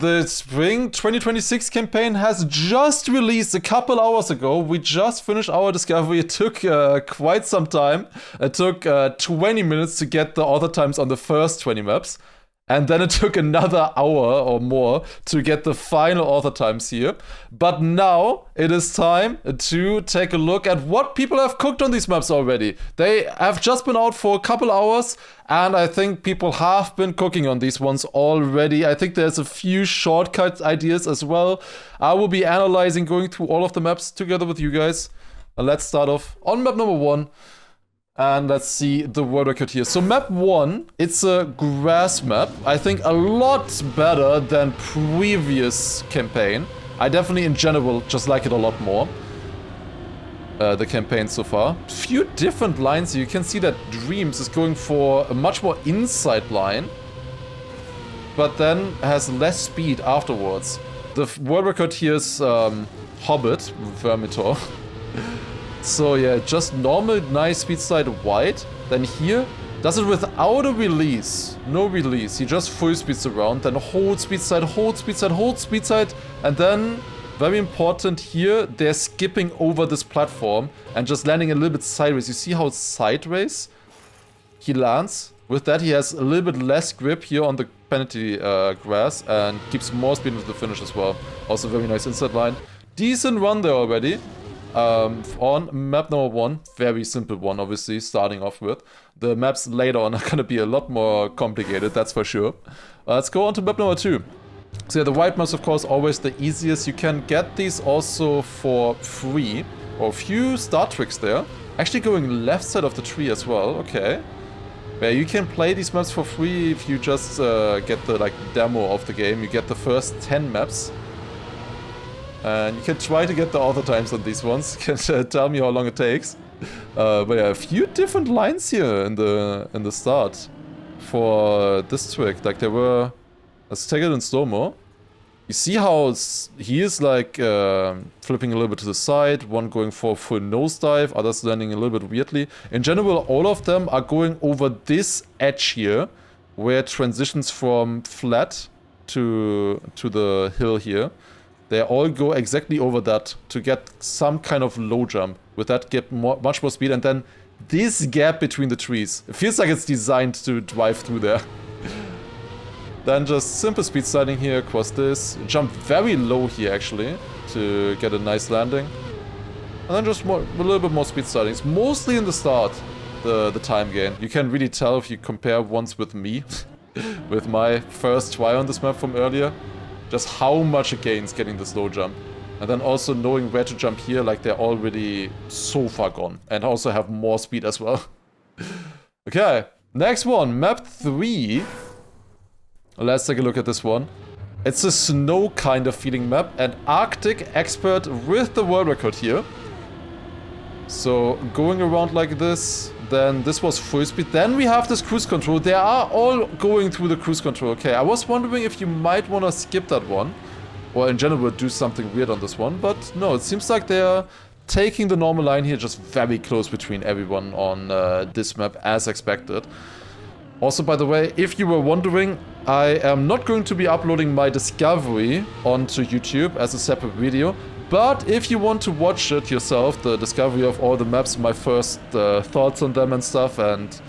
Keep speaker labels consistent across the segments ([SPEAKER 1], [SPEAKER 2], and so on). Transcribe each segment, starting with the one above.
[SPEAKER 1] The Spring 2026 campaign has just released a couple hours ago. We just finished our discovery. It took quite some time. It took 20 minutes to get the author times on the first 20 maps. And then it took another hour or more to get the final author times here. But now it is time to take a look at what people have cooked on these maps already. They have just been out for a couple hours, and I think people have been cooking on these ones already. I think there's a few shortcut ideas as well. I will be analyzing, going through all of the maps together with you guys. Let's start off on map number 1. And let's see the world record here. So map 1, it's a grass map. I think a lot better than previous campaign. I definitely, in general, just like it a lot more. The campaign so far. Few different lines here. You can see that Dreams is going for a much more inside line, but then has less speed afterwards. The world record here is Hobbit, Vermitor. So yeah, just normal, nice speed side wide. Then here, does it without a release. No release. He just full speeds around, then hold speed side, hold speed side, hold speed side. And then, very important here, they're skipping over this platform and just landing a little bit sideways. You see how sideways he lands? With that, he has a little bit less grip here on the penalty grass and keeps more speed with the finish as well. Also very nice inside line. Decent run there already. On map number 1, very simple one, obviously, starting off with. The maps later on are gonna be a lot more complicated, that's for sure. Let's go on to map number 2. So yeah, the white maps, of course, always the easiest. You can get these also for free, or a few start tricks there. Actually going left side of the tree as well, okay. Yeah, you can play these maps for free if you just get the demo of the game. You get the first 10 maps. And you can try to get the author times on these ones. You can tell me how long it takes. But yeah, a few different lines here in the start for this trick. Like there were, let's take it in slow-mo. You see how he is flipping a little bit to the side, one going for a full nosedive, others landing a little bit weirdly. In general, all of them are going over this edge here, where it transitions from flat to the hill here. They all go exactly over that to get some kind of low jump. With that, get much more speed, and then this gap between the trees. It feels like it's designed to drive through there. Then just simple speed sliding here across this. Jump very low here, actually, to get a nice landing. And then just a little bit more speed sliding. It's mostly in the start, the time gain. You can really tell if you compare once with me, with my first try on this map from earlier. Just how much it gains getting the slow jump. And then also knowing where to jump here, like they're already so far gone. And also have more speed as well. Okay, next one, map 3. Let's take a look at this one. It's a snow kind of feeling map. And Arctic expert with the world record here. So going around like this. Then this was full speed. Then we have this cruise control. They are all going through the cruise control. Okay, I was wondering if you might want to skip that one. Or in general do something weird on this one. But no, it seems like they're taking the normal line here just very close between everyone on this map as expected. Also, by the way, if you were wondering, I am not going to be uploading my discovery onto YouTube as a separate video. But if you want to watch it yourself, the discovery of all the maps, my first thoughts on them and stuff, and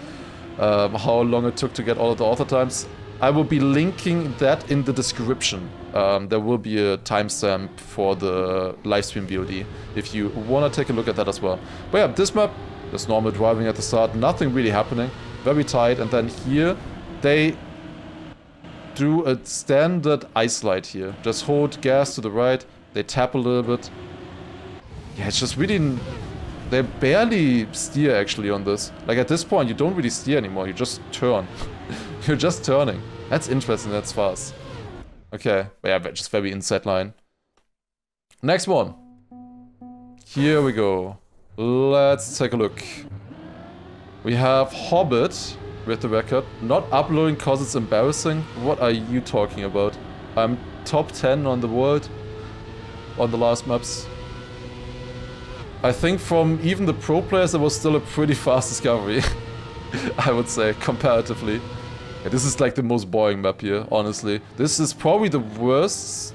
[SPEAKER 1] how long it took to get all of the author times, I will be linking that in the description. There will be a timestamp for the livestream VOD, if you want to take a look at that as well. But yeah, this map, just normal driving at the start, nothing really happening, very tight, and then here, they do a standard ice slide here. Just hold gas to the right. They tap a little bit. Yeah, it's just really... They barely steer, actually, on this. Like, at this point, you don't really steer anymore. You just turn. You're just turning. That's interesting. That's fast. Okay. Yeah, but just very inside line. Next one. Here we go. Let's take a look. We have Hobbit with the record. Not uploading cause it's embarrassing. What are you talking about? I'm top 10 on the world. On the last maps. I think from even the pro players, it was still a pretty fast discovery. I would say, comparatively. Yeah, this is like the most boring map here, honestly. This is probably the worst.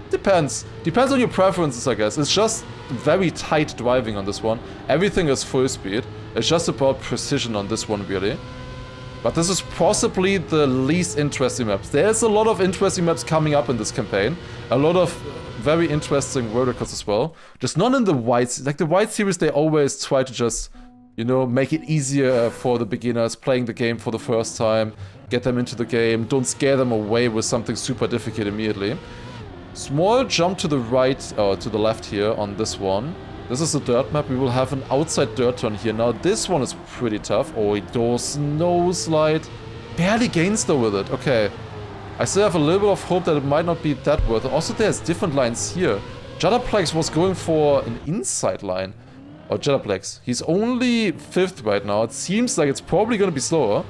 [SPEAKER 1] Depends. Depends on your preferences, I guess. It's just very tight driving on this one. Everything is full speed. It's just about precision on this one, really. But this is possibly the least interesting maps. There's a lot of interesting maps coming up in this campaign. A lot of very interesting world records as well. Just not in the White... Like, the White series, they always try to just, you know, make it easier for the beginners playing the game for the first time. Get them into the game. Don't scare them away with something super difficult immediately. Small jump to the right, or to the left here on this one. This is a dirt map. We will have an outside dirt turn here. Now, this one is pretty tough. Oh, it does no slide. Barely gains though with it. Okay. I still have a little bit of hope that it might not be that worth it. Also, there's different lines here. Jetterplex was going for an inside line. Or Jetterplex. He's only 5th right now. It seems like it's probably going to be slower.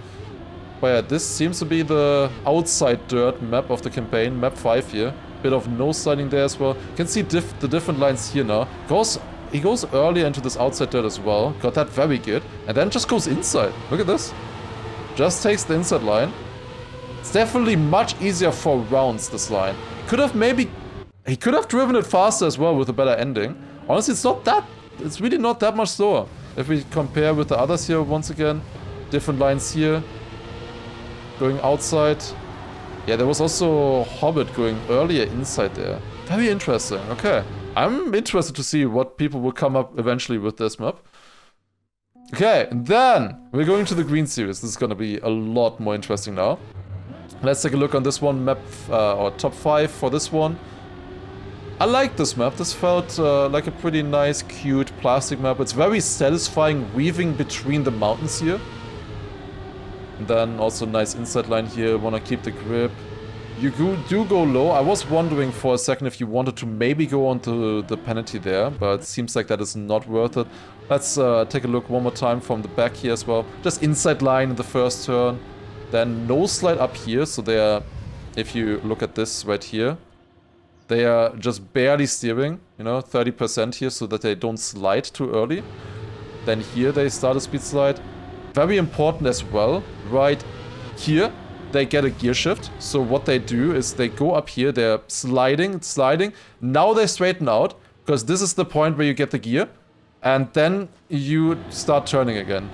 [SPEAKER 1] But yeah, this seems to be the outside dirt map of the campaign. Map 5 here. Bit of no sliding there as well. You can see the different lines here now. He goes earlier into this outside dirt as well. Got that very good. And then just goes inside. Look at this. Just takes the inside line. It's definitely much easier for rounds, this line. He could have driven it faster as well with a better ending. Honestly, it's really not that much slower. If we compare with the others here once again. Different lines here. Going outside. Yeah, there was also Hobbit going earlier inside there. Very interesting. Okay. I'm interested to see what people will come up eventually with this map. Okay, and then we're going to the green series. This is going to be a lot more interesting now. Let's take a look on this one, map, or top 5 for this one. I like this map. This felt like a pretty nice, cute plastic map. It's very satisfying weaving between the mountains here. And then also nice inside line here. Want to keep the grip. You do go low. I was wondering for a second if you wanted to maybe go onto the penalty there, but it seems like that is not worth it. Let's take a look one more time from the back here as well. Just inside line in the first turn. Then no slide up here, so they are, if you look at this right here, they are just barely steering, you know, 30% here so that they don't slide too early. Then here they start a speed slide. Very important as well, right here. They get a gear shift. So what they do is they go up here, they're sliding. Now they straighten out, because this is the point where you get the gear. And then you start turning again.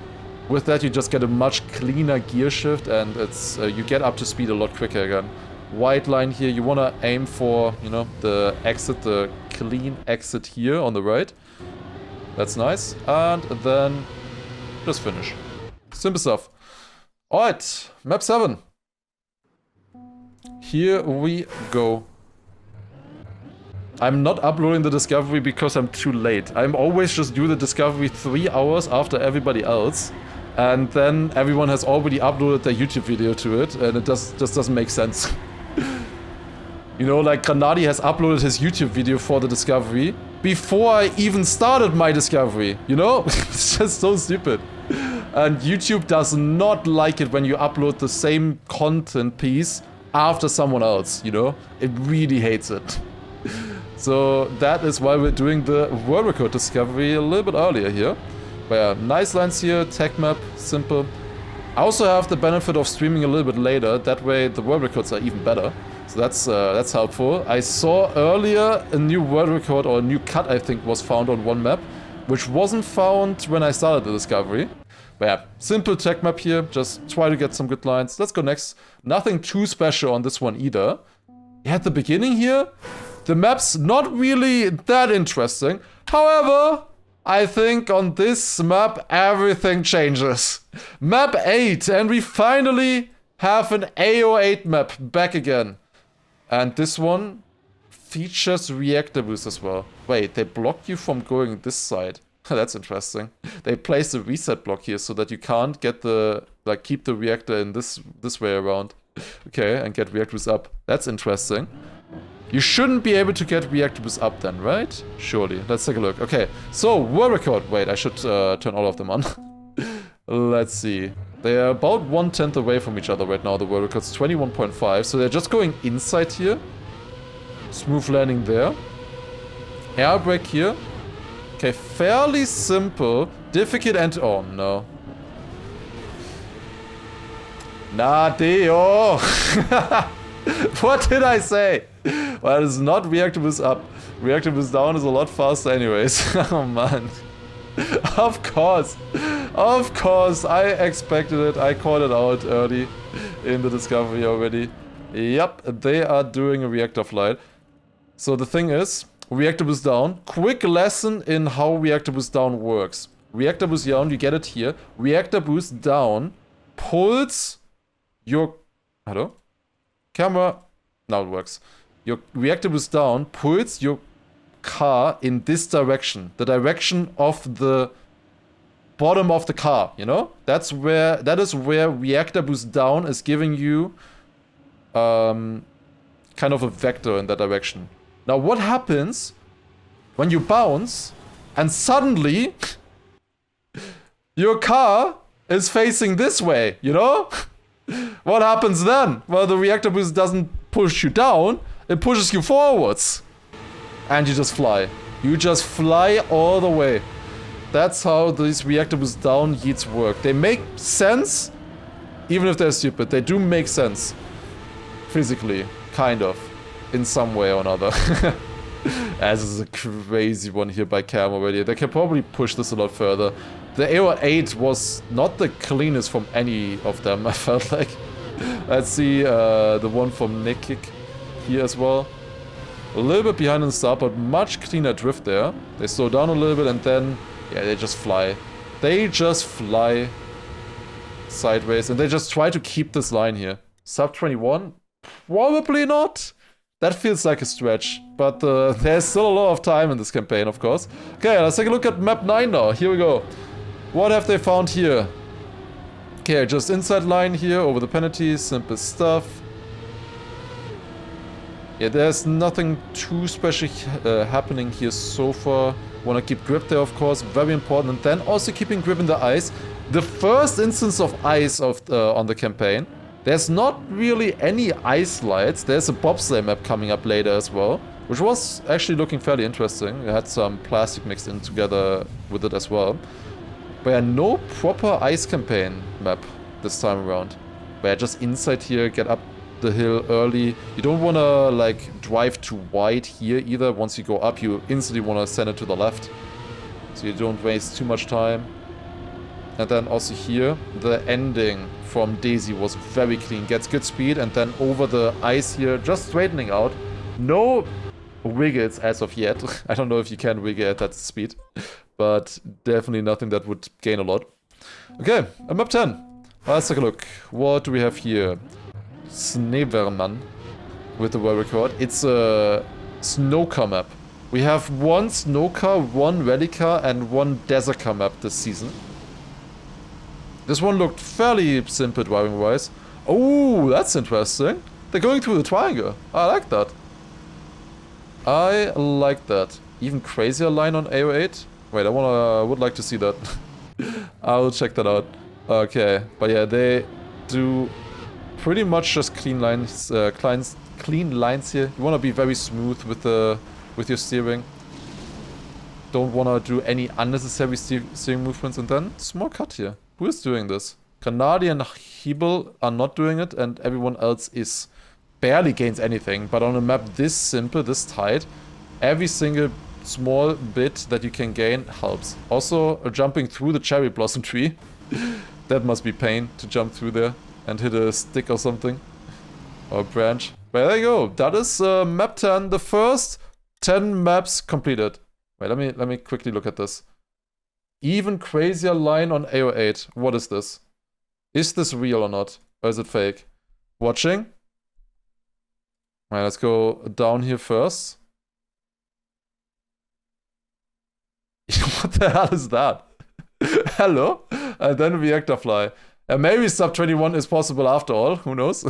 [SPEAKER 1] With that, you just get a much cleaner gear shift, and it's you get up to speed a lot quicker again. White line here, you want to aim for, you know, the exit, the clean exit here on the right. That's nice. And then just finish. Simple stuff. Alright, map 7. Here we go. I'm not uploading the discovery because I'm too late. I'm always just do the discovery 3 hours after everybody else. And then everyone has already uploaded their YouTube video to it. And it just doesn't make sense. You know, like Granadi has uploaded his YouTube video for the discovery before I even started my discovery. You know? It's just so stupid. And YouTube does not like it when you upload the same content piece after someone else, you know? It really hates it. So that is why we're doing the world record discovery a little bit earlier here. But yeah, nice lines here, tech map, simple. I also have the benefit of streaming a little bit later, that way the world records are even better. So that's helpful. I saw earlier a new world record, or a new cut I think was found on one map, which wasn't found when I started the discovery. But yeah, simple tech map here, just try to get some good lines. Let's go next. Nothing too special on this one either. Yeah, at the beginning here, the map's not really that interesting. However, I think on this map everything changes. Map 8, and we finally have an AO8 map back again. And this one features reactor boost as well. Wait, they block you from going this side. That's interesting. They place a reset block here so that you can't get the, like, keep the reactor in this way around. Okay, and get reactor boost up. That's interesting. You shouldn't be able to get reactor boost up then, right? Surely. Let's take a look. Okay, so world record. Wait, I should turn all of them on. Let's see. They are about 1/10 away from each other right now, the world record's 21.5. So they're just going inside here. Smooth landing there. Air brake here. Okay, fairly simple. Difficult and... oh, no. Nadio! What did I say? Well, it's not reactor boost up. Reactor boost down is a lot faster anyways. Oh man. Of course. Of course. I expected it. I called it out early in the discovery already. Yep, they are doing a reactor flight. So the thing is, reactor boost down. Quick lesson in how reactor boost down works. Reactor boost down, you get it here. Reactor boost down pulls your... Hello? Camera... Now it works. Your reactor boost down pulls your car in this direction. The direction of the bottom of the car, you know? That is where reactor boost down is giving you kind of a vector in that direction. Now what happens when you bounce and suddenly your car is facing this way, you know? What happens then? Well, the reactor boost doesn't push you down, it pushes you forwards. And you just fly. You just fly all the way. That's how these reactor boost down yeets work. They make sense, even if they're stupid. They do make sense. Physically, kind of. In some way or another. As is a crazy one here by Cam already. They can probably push this a lot further. The AO8 was not the cleanest from any of them, I felt like. Let's see the one from Nick here as well. A little bit behind in the start, but much cleaner drift there. They slow down a little bit and then, yeah, they just fly. They just fly sideways and they just try to keep this line here. Sub 21? Probably not. That feels like a stretch, but there's still a lot of time in this campaign, of course. Okay, let's take a look at map 9 now. Here we go. What have they found here? Okay, just inside line here over the penalties, simple stuff. Yeah, there's nothing too special happening here so far. Wanna keep grip there, of course, very important. And then also keeping grip in the ice. The first instance of ice on the campaign. There's not really any ice slides. There's a bobsleigh map coming up later as well, which was actually looking fairly interesting. It had some plastic mixed in together with it as well. But yeah, no proper ice campaign map this time around. But yeah, just inside here, get up the hill early. You don't want to like drive too wide here either. Once you go up, you instantly want to send it to the left, so you don't waste too much time. And then also here, the ending from Daisy was very clean. Gets good speed and then over the ice here, just straightening out. No wiggles as of yet. I don't know if you can wiggle at that speed, but definitely nothing that would gain a lot. Okay, map 10. Let's take a look. What do we have here? Sneverman with the world record. It's a snow car map. We have one snow car, one rally car, and one desert car map this season. This one looked fairly simple driving wise. Oh, that's interesting. They're going through the triangle. I like that. I like that. Even crazier line on AO8. Wait, I would like to see that. I'll check that out. Okay, but yeah, they do pretty much just clean lines, clean lines here. You want to be very smooth with your steering. Don't want to do any unnecessary steering movements. And then small cut here. Who is doing this? Kanadi and Hebel are not doing it, and everyone else is barely gains anything. But on a map this simple, this tight, every single small bit that you can gain helps. Also, jumping through the cherry blossom tree. That must be pain to jump through there and hit a stick or something. Or a branch. But there you go. That is map 10. The first 10 maps completed. Wait, let me quickly look at this. Even crazier line on AO8. What is this? Is this real or not? Or is it fake? Watching? Alright, let's go down here first. What the hell is that? Hello? And then reactor fly. Maybe sub 21 is possible after all. Who knows?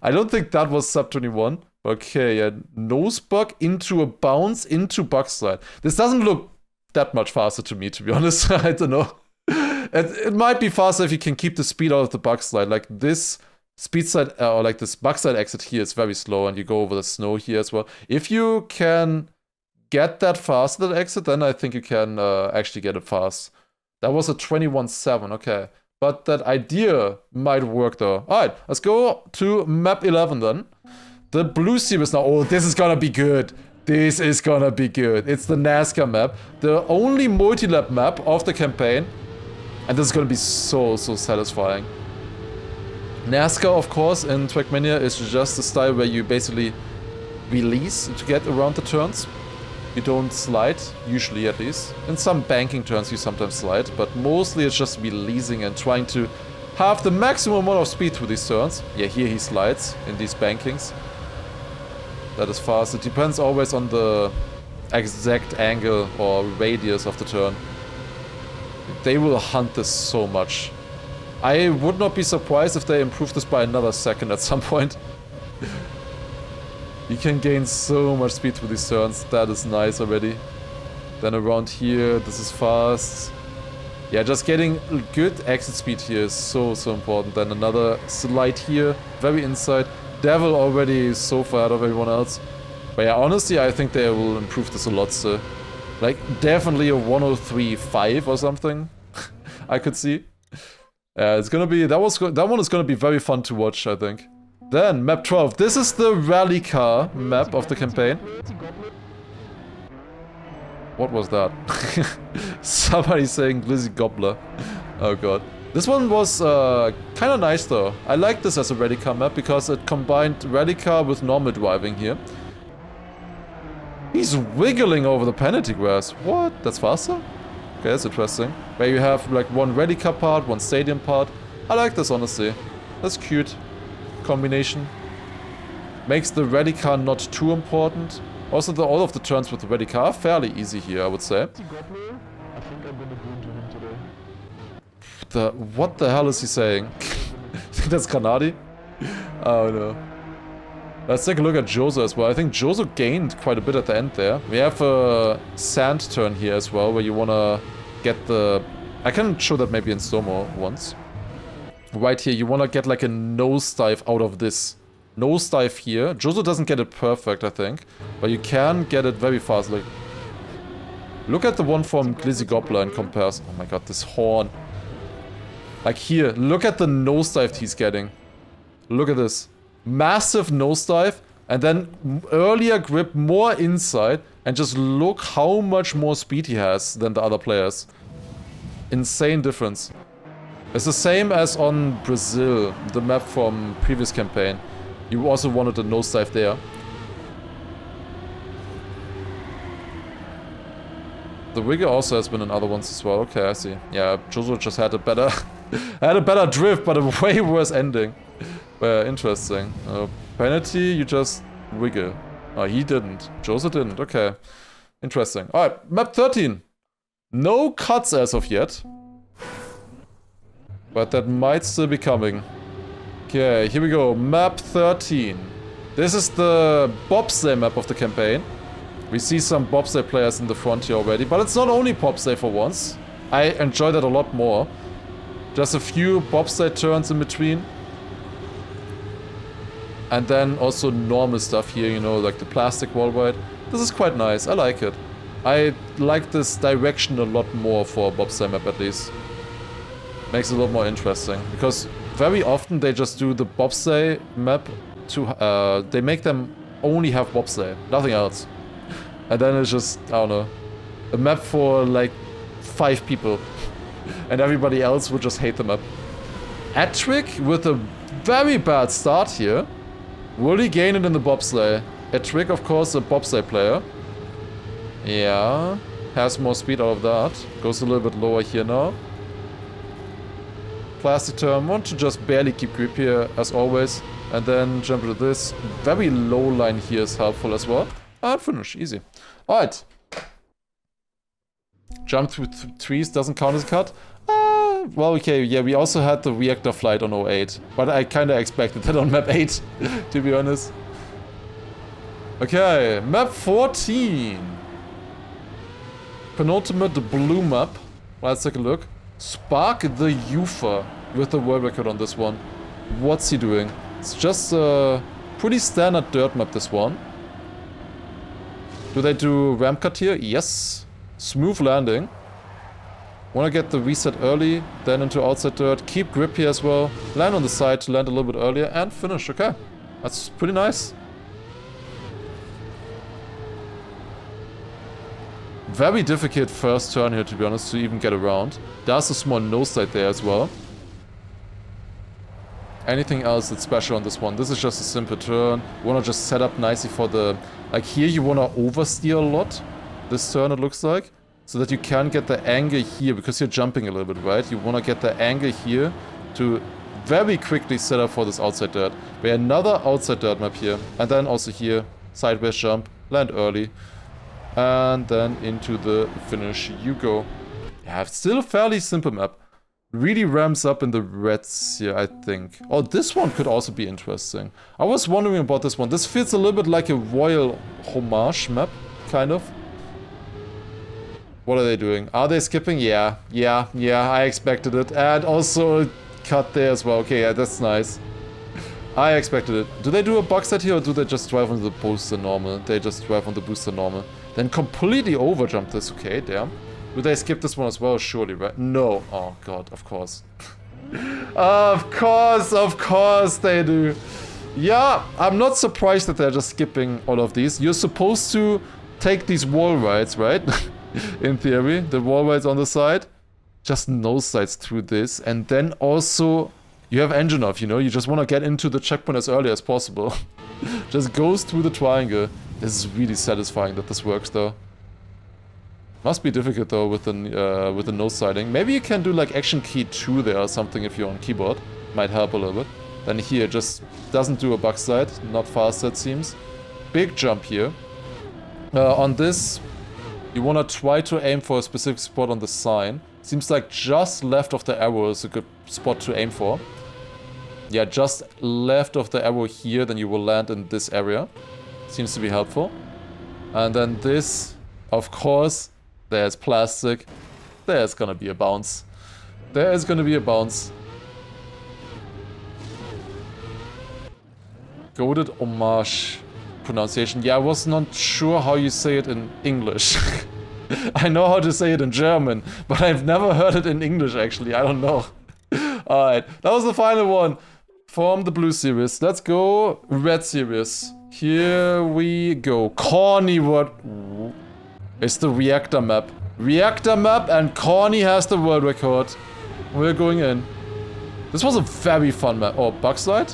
[SPEAKER 1] I don't think that was sub 21. Okay, yeah. Nose bug into a bounce into bug slide. This doesn't look that much faster to me, to be honest. I don't know. It might be faster if you can keep the speed out of the bug slide. Like this speed slide, or like this bug slide exit here is very slow, and you go over the snow here as well. If you can get that fast, that exit, then I think you can actually get it fast. That was a 21.7, okay. But that idea might work though. Alright, let's go to map 11 then. The blue series now. Oh, this is gonna be good. This is gonna be good. It's the NASCAR map. The only multi-lap map of the campaign. And this is gonna be so satisfying. NASCAR, of course, in Trackmania is just the style where you basically release to get around the turns. You don't slide, usually at least. In some banking turns you sometimes slide, but mostly it's just releasing and trying to have the maximum amount of speed through these turns. Yeah, here he slides in these bankings. That is fast. It depends always on the exact angle or radius of the turn. They will hunt this so much. I would not be surprised if they improve this by another second at some point. You can gain so much speed through these turns. That is nice already. Then around here, this is fast. Yeah, just getting good exit speed here is so important. Then another slide here, very inside. Devil already is so far out of everyone else. But yeah, honestly, I think they will improve this a lot still. Like, definitely a 103.5 or something. I could see. It's gonna be... That one is gonna be very fun to watch, I think. Then, map 12. This is the rally car map of the campaign. What was that? Somebody saying Glizzy Gobbler. Oh god. This one was kind of nice though. I like this as a rally car map because it combined rally car with normal driving here. He's wiggling over the penalty grass. What? That's faster? Okay, that's interesting. Where you have like one rally car part, one stadium part. I like this honestly. That's cute. Combination. Makes the rally car not too important. Also, all of the turns with the rally car are fairly easy here, I would say. What the hell is he saying? I think that's Kanadi? Oh no. Let's take a look at Jozo as well. I think Jozo gained quite a bit at the end there. We have a sand turn here as well, where you wanna get the... I can show that maybe in slow-mo once. Right here, you wanna get like a nosedive out of this. Nosedive here. Jozo doesn't get it perfect, I think. But you can get it very fast. Like, look at the one from Glizzy Gobbler in comparison. Oh my god, this horn. Like here, look at the nosedive he's getting. Look at this. Massive nosedive, and then earlier grip, more inside, and just look how much more speed he has than the other players. Insane difference. It's the same as on Brazil, the map from previous campaign. You also wanted a nosedive there. The wiggle also has been in other ones as well. Okay, I see. Yeah, Jozo just had a better had a better drift, but a way worse ending. Interesting. Penalty, you just wiggle. Oh, he didn't. Jozo didn't. Okay. Interesting. Alright, map 13. No cuts as of yet. But that might still be coming. Okay, here we go. Map 13. This is the bobsleigh map of the campaign. We see some bobsleigh players in the front here already, but it's not only bobsleigh for once. I enjoy that a lot more. Just a few bobsleigh turns in between. And then also normal stuff here, you know, like the plastic wall ride. This is quite nice, I like it. I like this direction a lot more for a bobsleigh map at least. Makes it a lot more interesting. Because very often they just do the bobsleigh map to... they make them only have bobsleigh, nothing else. And then it's just, I don't know, a map for like 5 people. And everybody else would just hate the map. Attrick with a very bad start here. Will he gain it in the bobsleigh? Attrick, of course, a bobsleigh player. Yeah, has more speed out of that. Goes a little bit lower here now. Plastic turn, want to just barely keep grip here, as always. And then jump into this. Very low line here is helpful as well. And finish, easy. Alright. Jump through trees doesn't count as a cut. Well, okay, yeah, we also had the reactor flight on 08. But I kinda expected that on map 8, to be honest. Okay, map 14. Penultimate blue map. Let's take a look. Spark the Ufer with the world record on this one. What's he doing? It's just a pretty standard dirt map, this one. Do they do ramp cut here? Yes. Smooth landing. Want to get the reset early, then into outside dirt, keep grip here as well, land on the side to land a little bit earlier, and finish. Okay, that's pretty nice. Very difficult first turn here, to be honest, to even get around. There's a small nose side there as well. Anything else that's special on this one? This is just a simple turn. Want to just set up nicely for the... Like here you want to oversteer a lot. This turn it looks like. So that you can get the angle here, because you're jumping a little bit, right? You want to get the angle here to very quickly set up for this outside dirt. We have another outside dirt map here. And then also here, sideways jump, land early. And then into the finish you go. Yeah, still a fairly simple map. Really ramps up in the reds here, I think. Oh, this one could also be interesting. I was wondering about this one. This feels a little bit like a royal homage map, kind of. What are they doing? Are they skipping? Yeah, I expected it. And also a cut there as well. Okay, yeah, that's nice. I expected it. Do they do a box set here, or do they just drive on the booster normal? They just drive on the booster normal. Then completely overjump this. Okay, damn. Do they skip this one as well? Surely, right? No. Oh, God, of course. Of course they do. Yeah, I'm not surprised that they're just skipping all of these. You're supposed to take these wall rides, right? In theory, the wall rides on the side. Just nose sides through this. And then also, you have engine off, you know? You just want to get into the checkpoint as early as possible. Just goes through the triangle. This is really satisfying that this works, though. Must be difficult though with the nose siding. Maybe you can do like action key 2 there or something if you're on keyboard. Might help a little bit. Then here just doesn't do a backside. Not fast, it seems. Big jump here. On this, you want to try to aim for a specific spot on the sign. Seems like just left of the arrow is a good spot to aim for. Yeah, just left of the arrow here, then you will land in this area. Seems to be helpful. And then this, of course... There's plastic. There's gonna be a bounce. There is gonna be a bounce. Goated homage pronunciation. Yeah, I was not sure how you say it in English. I know how to say it in German, but I've never heard it in English actually. I don't know. Alright, that was the final one from the blue series. Let's go red series. Here we go. Corny what? It's the reactor map. Reactor map, and Corny has the world record. We're going in. This was a very fun map. Oh, backslide?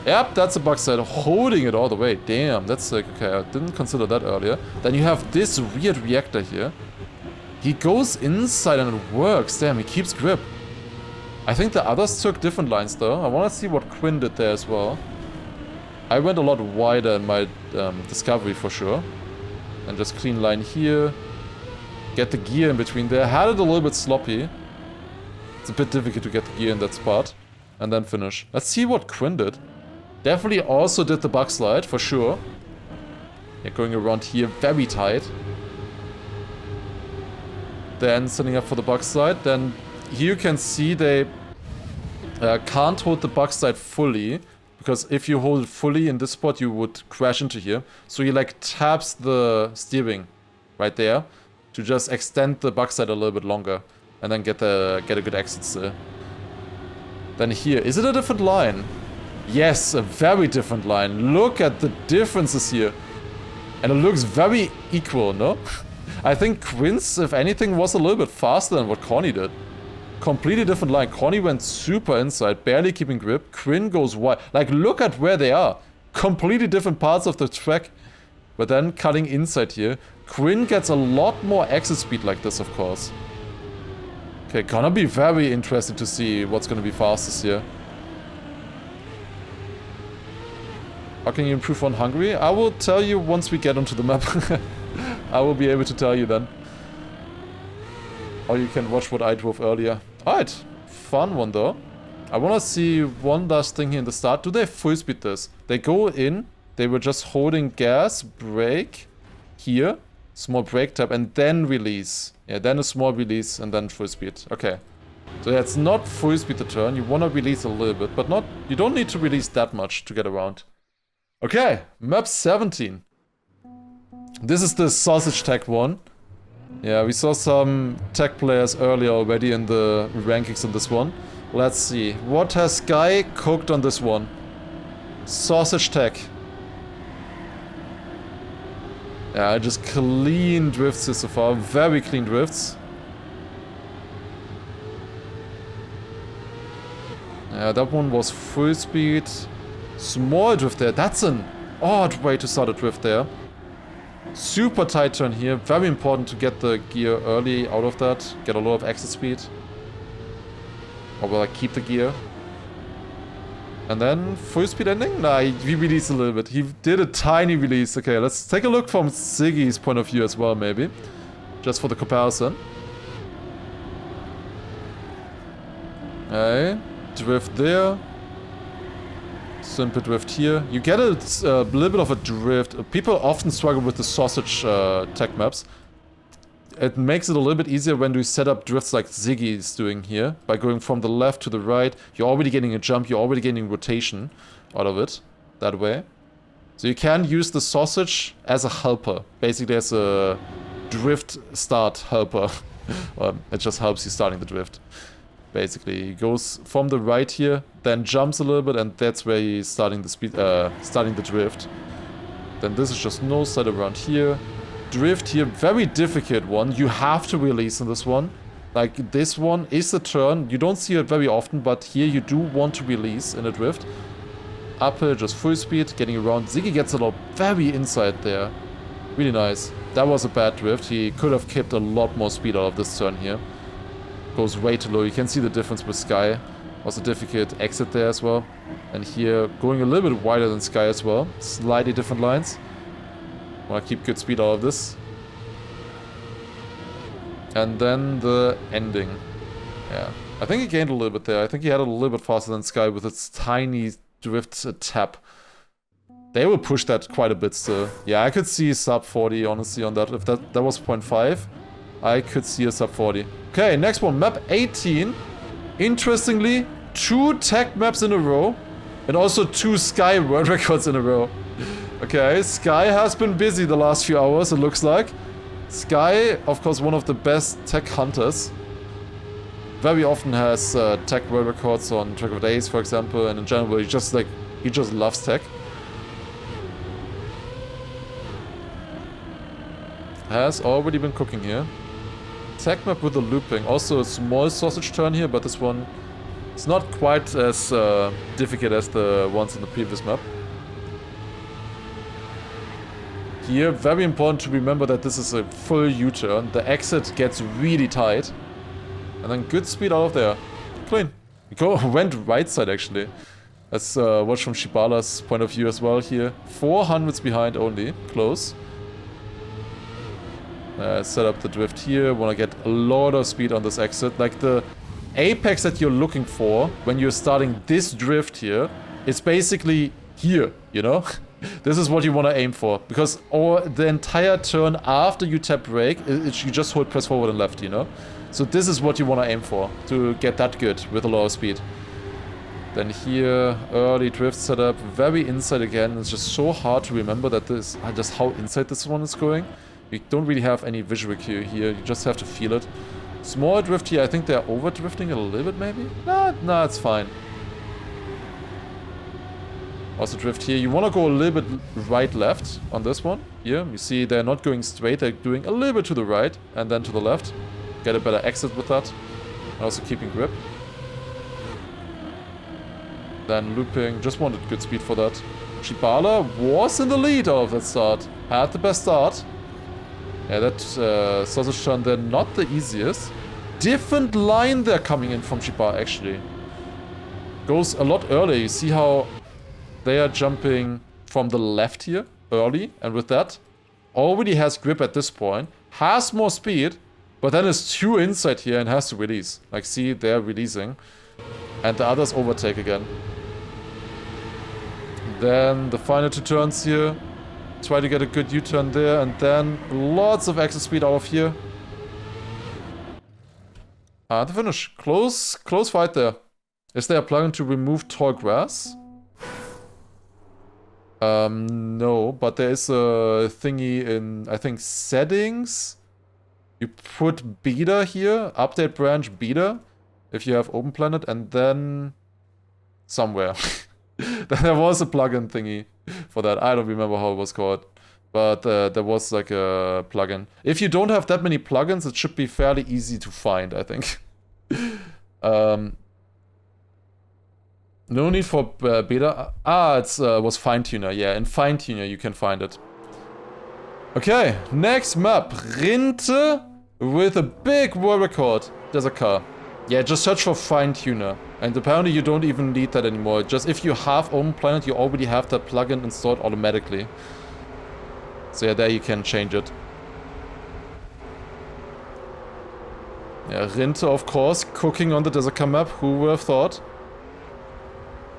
[SPEAKER 1] Yep, that's a backslide. Holding it all the way. Damn, that's like, okay, I didn't consider that earlier. Then you have this weird reactor here. He goes inside and it works. Damn, he keeps grip. I think the others took different lines though. I want to see what Quinn did there as well. I went a lot wider in my discovery for sure. And just clean line here. Get the gear in between there. Had it a little bit sloppy. It's a bit difficult to get the gear in that spot. And then finish. Let's see what Quinn did. Definitely also did the backslide, for sure. Yeah, going around here very tight. Then setting up for the backslide. Then here you can see they can't hold the backslide fully. Because if you hold it fully in this spot, you would crash into here. So he like taps the steering right there to just extend the backside a little bit longer, and then get a good exit still. Then here, is it a different line? Yes, a very different line. Look at the differences here, and it looks very equal, no? I think Quinn's, if anything, was a little bit faster than what Corny did. Completely different line. Corny went super inside, barely keeping grip. Quinn goes wide. Like, look at where they are. Completely different parts of the track. But then cutting inside here. Quinn gets a lot more exit speed like this, of course. Okay, gonna be very interesting to see what's gonna be fastest here. How can you improve on Hungary? I will tell you once we get onto the map. I will be able to tell you then. Or you can watch what I drove earlier. Alright, fun one though. I wanna see one last thing here in the start. Do they full speed this? They go in, they were just holding gas, brake, here, small brake tap, and then release. Yeah, then a small release, and then full speed. Okay. So yeah, it's not full speed the turn. You wanna release a little bit, but not. You don't need to release that much to get around. Okay, map 17. This is the sausage tag one. Yeah, we saw some tech players earlier already in the rankings in this one. Let's see. What has Sky cooked on this one? Sausage tech. Yeah, just clean drifts here so far. Very clean drifts. Yeah, that one was full speed. Small drift there. That's an odd way to start a drift there. Super tight turn here. Very important to get the gear early out of that. Get a lot of exit speed. Or will I keep the gear? And then full speed ending? Nah, he released a little bit. He did a tiny release. Okay, let's take a look from Ziggy's point of view as well, maybe. Just for the comparison. Okay. Drift there. Simple drift here. You get a little bit of a drift. People often struggle with the sausage tech maps. It makes it a little bit easier when you set up drifts like Ziggy is doing here. By going from the left to the right, you're already getting a jump, you're already getting rotation out of it. That way. So you can use the sausage as a helper. Basically as a drift start helper. It just helps you starting the drift. Basically, he goes from the right here, then jumps a little bit, and that's where he's starting the speed, starting the drift. Then this is just no side around here. Drift here, very difficult one. You have to release in this one. Like, this one is a turn. You don't see it very often, but here you do want to release in a drift. Uphill, just full speed, getting around. Ziggy gets a lot very inside there. Really nice. That was a bad drift. He could have kept a lot more speed out of this turn here. Goes way too low. You can see the difference with Sky. Was a difficult exit there as well. And here, going a little bit wider than Sky as well. Slightly different lines. Want to keep good speed out of this. And then the ending. Yeah. I think he gained a little bit there. I think he had it a little bit faster than Sky with its tiny drift tap. They will push that quite a bit still. Yeah, I could see sub 40 honestly on that. If that was 0.5, I could see a sub 40. Okay, next one, map 18. Interestingly, 2 tech maps in a row. And also 2 Sky world records in a row. Okay, Sky has been busy the last few hours, it looks like. Sky, of course, one of the best tech hunters. Very often has tech world records on Track of Days, for example. And in general, he just loves tech. Has already been cooking here. Tech map with the looping. Also a small sausage turn here, but this one is not quite as difficult as the ones in the previous map. Here, very important to remember that this is a full U-turn. The exit gets really tight. And then good speed out of there. Clean. Went right side actually. Let's watch from Shibala's point of view as well here. 400s behind only. Close. Set up the drift here. Want to get a lot of speed on this exit. Like the apex that you're looking for when you're starting this drift here, it's basically here, you know? This is what you want to aim for. Because the entire turn after you tap brake, you just hold press forward and left, you know? So this is what you want to aim for, to get that good with a lot of speed. Then here, early drift setup, very inside again. It's just so hard to remember that this, just how inside this one is going. You don't really have any visual cue here, you just have to feel it. Small drift here, I think they're over drifting a little bit maybe? Nah, it's fine. Also drift here, you want to go a little bit right-left on this one. Here, you see they're not going straight, they're doing a little bit to the right and then to the left. Get a better exit with that. And also keeping grip. Then looping, just wanted good speed for that. Shibala was in the lead out of that start. Had the best start. Yeah, that sausage turn there, not the easiest. Different line they're coming in from Shibala actually. Goes a lot earlier. You see how they are jumping from the left here early. And with that, already has grip at this point. Has more speed. But then is too inside here and has to release. Like see, they're releasing. And the others overtake again. Then the final 2 turns here. Try to get a good U-turn there, and then lots of exit speed out of here. And the finish. Close fight there. Is there a plugin to remove tall grass? No, but there is a thingy in, I think, settings. You put beta here, update branch beta, if you have open planet, and then somewhere. There was a plugin thingy for that. I don't remember how it was called. But there was like a plugin. If you don't have that many plugins, it should be fairly easy to find, I think. No need for beta. It was Fine-Tuner. Yeah, in Fine-Tuner you can find it. Okay, next map. Rinte with a big world record. There's a car. Yeah, just search for Fine-Tuner. And apparently you don't even need that anymore. Just if you have Open Planet, you already have that plugin installed automatically. So yeah, there you can change it. Yeah, Rinte, of course, cooking on the Desert Car map. Who would have thought?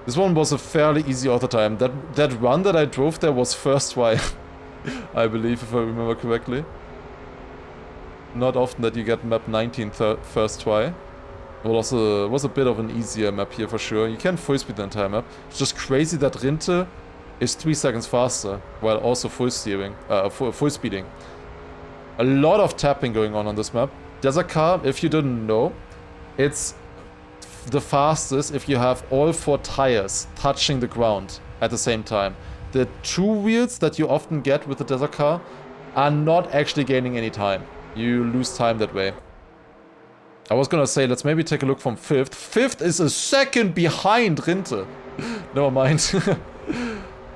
[SPEAKER 1] This one was a fairly easy auto time. That run that I drove there was first try. I believe, if I remember correctly. Not often that you get map 19 first try. It was a bit of an easier map here for sure. You can full speed the entire map. It's just crazy that Rinte is 3 seconds faster, while also full steering, full speeding. A lot of tapping going on this map. Desert Car, if you didn't know, it's the fastest if you have all 4 tires touching the ground at the same time. The 2 wheels that you often get with the Desert Car are not actually gaining any time. You lose time that way. I was gonna say, let's maybe take a look from 5th. 5th is a second behind Rinte. Never mind.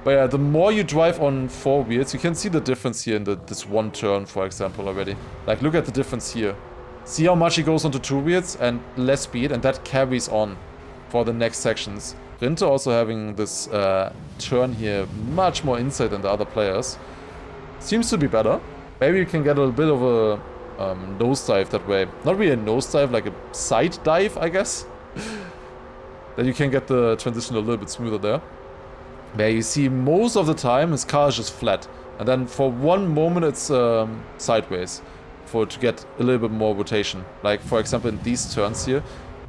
[SPEAKER 1] But yeah, the more you drive on 4 wheels, you can see the difference here in this one turn, for example, already. Like, look at the difference here. See how much he goes onto 2 wheels and less speed, and that carries on for the next sections. Rinte also having this turn here much more inside than the other players. Seems to be better. Maybe you can get a little bit of a nosedive that way. Not really a nosedive, like a side dive, I guess. Then you can get the transition a little bit smoother there. Where you see most of the time his car is just flat. And then for one moment it's sideways. To get a little bit more rotation. Like, for example, in these turns here,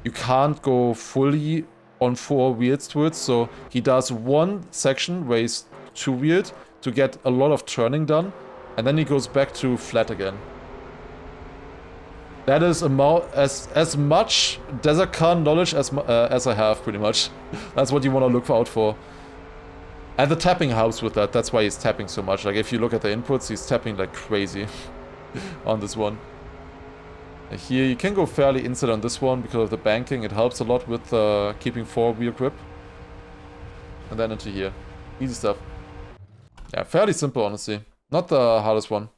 [SPEAKER 1] you can't go fully on 4 wheels to it. So he does one section where he's 2-wheeled to get a lot of turning done. And then he goes back to flat again. That is as much Desert Car knowledge as I have, pretty much. That's what you want to look out for. And the tapping helps with that. That's why he's tapping so much. Like, if you look at the inputs, he's tapping like crazy on this one. Here, you can go fairly inside on this one because of the banking. It helps a lot with keeping 4-wheel grip. And then into here. Easy stuff. Yeah, fairly simple, honestly. Not the hardest one.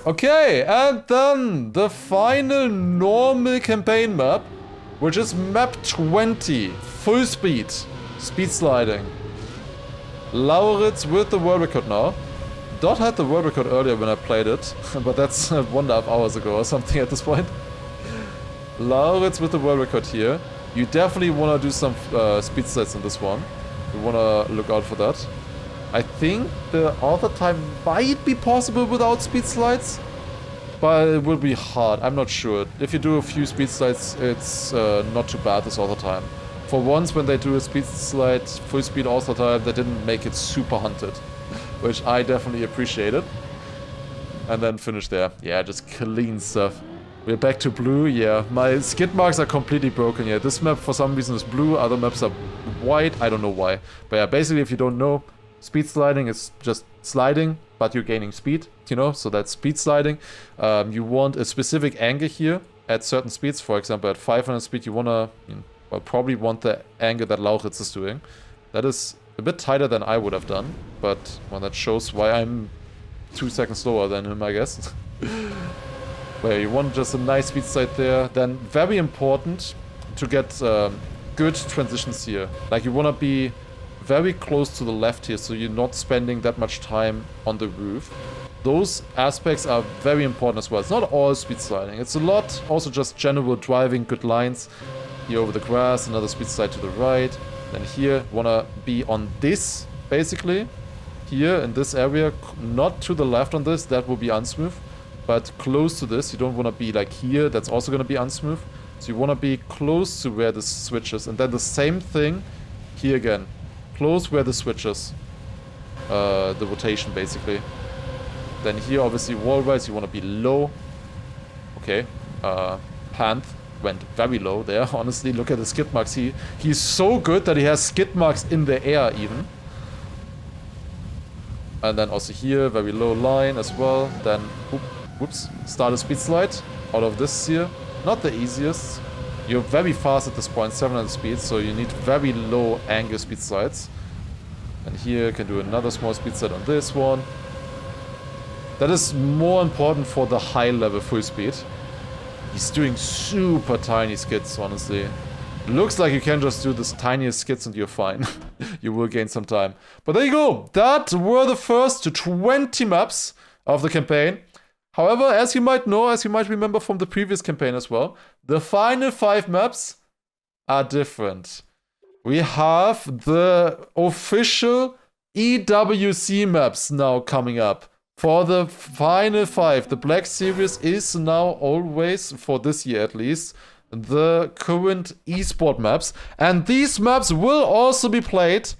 [SPEAKER 1] Okay, and then the final normal campaign map, which is map 20. Full speed. Speed sliding. Lauritz with the world record now. Dot had the world record earlier when I played it, but that's 1.5 hours ago or something at this point. Lauritz with the world record here. You definitely want to do some speed slides in this one. You want to look out for that. I think the author time might be possible without speed slides, but it will be hard. I'm not sure. If you do a few speed slides, it's not too bad this author time. For once, when they do a speed slide, full speed author time, they didn't make it super hunted, which I definitely appreciated. And then finish there. Yeah, just clean stuff. We're back to blue. Yeah, my skid marks are completely broken. Yeah, this map for some reason is blue. Other maps are white. I don't know why. But yeah, basically, if you don't know, speed sliding is just sliding, but you're gaining speed, you know, so that's speed sliding. You want a specific angle here at certain speeds. For example, at 500 speed, you want to, well, probably want the angle that Lauritz is doing. That is a bit tighter than I would have done, but well, that shows why I'm 2 seconds slower than him, I guess. Where you want just a nice speed slide there. Then very important to get good transitions here. Like, you want to be very close to the left here, so you're not spending that much time on the roof. Those aspects are very important as well. It's not all speed sliding. It's a lot also just general driving, good lines. Here over the grass, another speed slide to the right. Then here, want to be on this, basically. Here, in this area, not to the left on this, that will be unsmooth. But close to this, you don't want to be like here, that's also going to be unsmooth. So you want to be close to where the switch is. And then the same thing here again. Close where the switch is. The rotation, basically. Then here, obviously, wall-wise, you want to be low. Okay. Panth went very low there. Honestly, look at the skid marks. He's so good that he has skid marks in the air even. And then also here, very low line as well. Then, whoops, start a speed slide out of this here. Not the easiest. You're very fast at this point, 700 speed, so you need very low angle speed slides. And here you can do another small speed slide on this one. That is more important for the high level full speed. He's doing super tiny skids, honestly. Looks like you can just do this tiniest skids and you're fine. You will gain some time. But there you go. That were the first 20 maps of the campaign. However, as you might know, as you might remember from the previous campaign as well, the final 5 maps are different. We have the official EWC maps now coming up. For the final 5, the Black Series is now always, for this year at least, the current esport maps. And these maps will also be played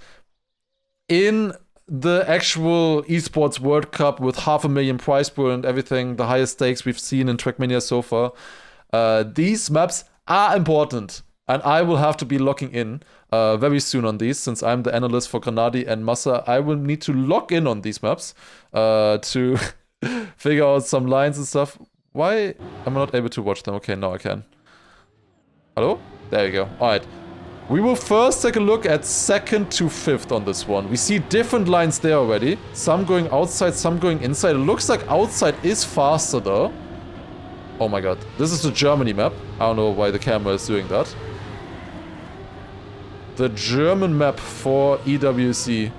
[SPEAKER 1] in the actual esports World Cup with 500,000 prize pool and everything, the highest stakes we've seen in Trackmania so far. These maps are important, and I will have to be locking in very soon on these, since I'm the analyst for Granadi and Massa. I will need to lock in on these maps to figure out some lines and stuff. Why am I not able to watch them? Okay, now I can. Hello? There you go. Alright. We will first take a look at 2nd to 5th on this one. We see different lines there already. Some going outside, some going inside. It looks like outside is faster though. Oh my god. This is the Germany map. I don't know why the camera is doing that. The German map for EWC.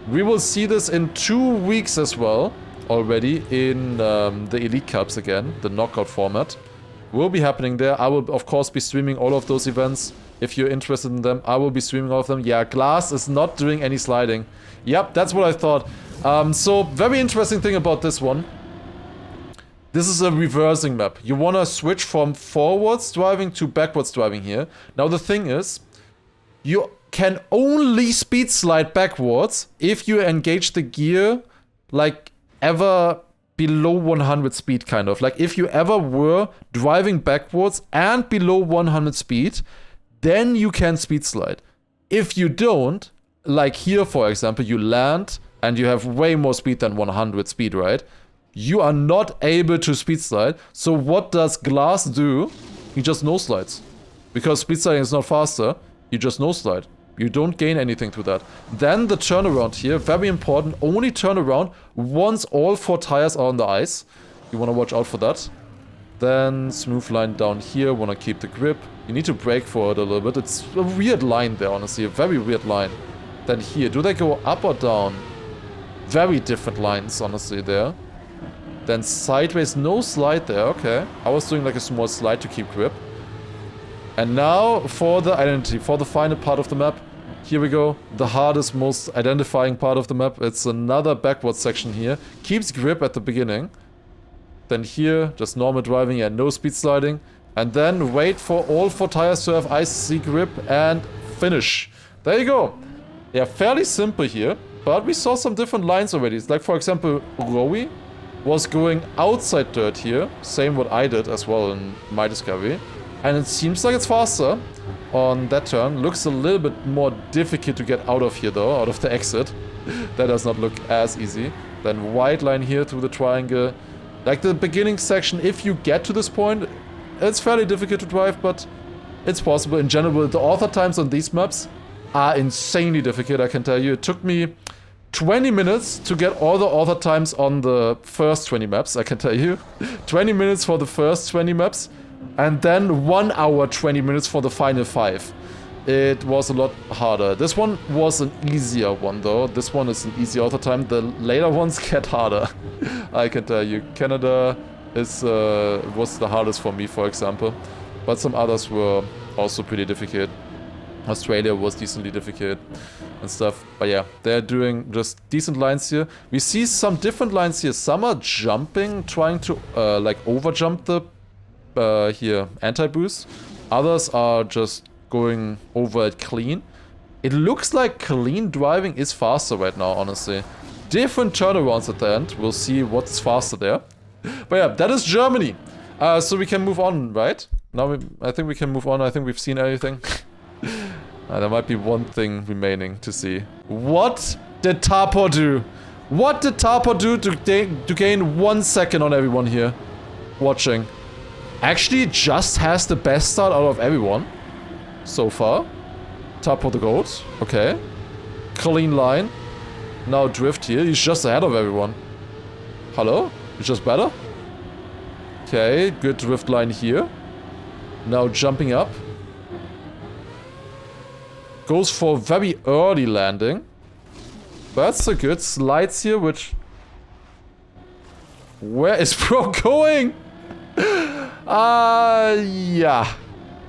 [SPEAKER 1] We will see this in 2 weeks as well. Already in the Elite Cups again. The knockout format. Will be happening there. I will, of course, be streaming all of those events. If you're interested in them, I will be streaming all of them. Yeah, Glass is not doing any sliding. Yep, that's what I thought. So, very interesting thing about this one. This is a reversing map. You want to switch from forwards driving to backwards driving here. Now, the thing is, you can only speed slide backwards if you engage the gear, like, ever below 100 speed, kind of. Like, if you ever were driving backwards and below 100 speed, then you can speed slide. If you don't, like here, for example, you land and you have way more speed than 100 speed, right? You are not able to speed slide. So what does Glass do? He just no slides. Because speed sliding is not faster, you just no slide. You don't gain anything to that. Then the turnaround here, very important. Only turn around once all 4 tires are on the ice. You want to watch out for that. Then smooth line down here, want to keep the grip. You need to brake for it a little bit. It's a weird line there, honestly, a very weird line. Then here, do they go up or down? Very different lines, honestly, there. Then sideways, no slide there, okay. I was doing like a small slide to keep grip. And now for the identity, for the final part of the map. Here we go, the hardest, most identifying part of the map. It's another backwards section here. Keeps grip at the beginning. Then here, just normal driving and no speed sliding. And then wait for all 4 tires to have icy grip and finish. There you go. Yeah, fairly simple here. But we saw some different lines already. It's like, for example, Rowie was going outside dirt here. Same what I did as well in my discovery. And it seems like it's faster on that turn. Looks a little bit more difficult to get out of here though, out of the exit. That does not look as easy. Then white line here through the triangle. Like the beginning section, if you get to this point, it's fairly difficult to drive, but it's possible. In general, the author times on these maps are insanely difficult, I can tell you. It took me 20 minutes to get all the author times on the first 20 maps, I can tell you. 20 minutes for the first 20 maps. And then 1 hour, 20 minutes for the final 5. It was a lot harder. This one was an easier one though. This one is an easy author time. The later ones get harder. I can tell you. Canada was the hardest for me, for example. But some others were also pretty difficult. Australia was decently difficult and stuff. But yeah, they're doing just decent lines here. We see some different lines here. Some are jumping, trying to like overjump the here anti-boost. Others are just going over it clean. It looks like clean driving is faster right now, honestly. different turnarounds at the end. We'll see what's faster there. But yeah, that is Germany. So we can move on, right? Now I think we can move on. I think we've seen everything. There might be one thing remaining to see. What did Tapor do? What did Tapor do to gain 1 second on everyone here watching? Actually, just has the best start out of everyone so far. Tapor the GOAT. Okay. Clean line. Now drift here. He's just ahead of everyone. Hello? He's just better? Okay, good drift line here. Now jumping up. Goes for a very early landing. That's a good slides here, which... Where is Bro going? Yeah.